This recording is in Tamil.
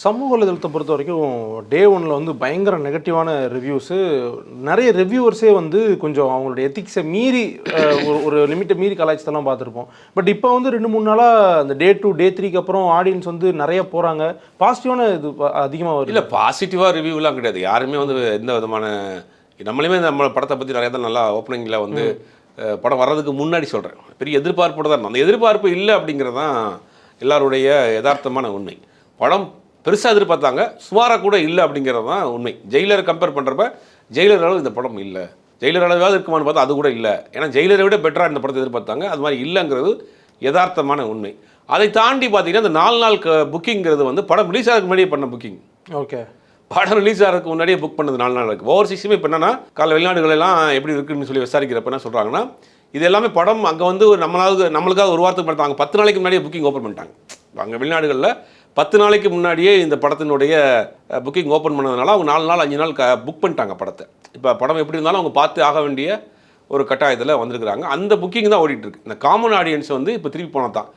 சமூக வலைதளத்தை பொறுத்த வரைக்கும் டே ஒன்ல வந்து பயங்கர நெகட்டிவான ரிவ்யூஸு. நிறைய ரிவ்யூவர்ஸே வந்து கொஞ்சம் அவங்களுடைய எத்திக்ஸை மீறி ஒரு லிமிட்டை மீறி கலாய்ச்சதெல்லாம் பார்த்துருப்போம். பட் இப்போ வந்து 2-3 நாளாக அந்த டே 2 டே 3க்கு அப்புறம் ஆடியன்ஸ் வந்து நிறைய போகிறாங்க. பாசிட்டிவான இது அதிகமாக வருது. இல்லை பாசிட்டிவாக ரிவ்யூலாம் கிடையாது. யாருமே வந்து எந்த விதமான நம்மளுமே நம்ம படத்தை பற்றி நிறைய தான் நல்லா ஓப்பனிங்கில் வந்து படம் வர்றதுக்கு முன்னாடி சொல்கிறேன். பெரிய எதிர்பார்ப்போட தான் அந்த எதிர்பார்ப்பு இல்லை அப்படிங்கிறது தான் எல்லாருடைய யதார்த்தமான உண்மை. படம் பெருசாக எதிர்பார்த்தாங்க, சுமாராக கூட இல்லை அப்படிங்கிறது தான் உண்மை. ஜெயிலரை கம்பேர் பண்ணுறப்ப ஜெயிலர் அளவு இந்த படம் இல்லை, ஜெயிலர் அளவாவது இருக்குமான்னு பார்த்தா அது கூட இல்லை. ஏன்னா ஜெயிலரை விட பெட்டராக இந்த படத்தை எதிர்பார்த்தாங்க, அது மாதிரி இல்லைங்கிறது யதார்த்தமான உண்மை. அதை தாண்டி பார்த்தீங்கன்னா இந்த 4 நாள் புக்கிங்கிறது வந்து படம் ரிலீஸ் ஆகிறதுக்கு முன்னாடியே பண்ண புக்கிங். ஓகே, படம் ரிலீஸ் ஆகிறதுக்கு முன்னாடியே புக் பண்ணது 4 நாள் இருக்குது. ஓவர்சீஸுமே இப்போ என்னன்னா கால வெளிநாடுகளெல்லாம் எப்படி இருக்குன்னு சொல்லி விசாரிக்கிறப்ப என்ன சொல்கிறாங்கன்னா, இது எல்லாமே படம் அங்கே வந்து நம்மளுக்காக ஒரு வாரத்துக்கு பண்ணுறாங்க, 10 நாளைக்கு முன்னாடியே புக்கிங் ஓப்பன் பண்ணிட்டாங்க. அங்கே வெளிநாடுகளில் 10 நாளைக்கு முன்னாடியே இந்த படத்தினுடைய புக்கிங் ஓப்பன் பண்ணதுனால அவங்க 4 நாள் 5 நாள் புக் பண்ணிட்டாங்க படத்தை. இப்போ படம் எப்படி இருந்தாலும் அவங்க பார்த்து ஆக வேண்டிய ஒரு கட்டாயத்தில் வந்திருக்கிறாங்க. அந்த புக்கிங் தான் ஓடிட்டுருக்கு. இந்த காமன் ஆடியன்ஸ் வந்து இப்போ திருப்பி போனால் தான்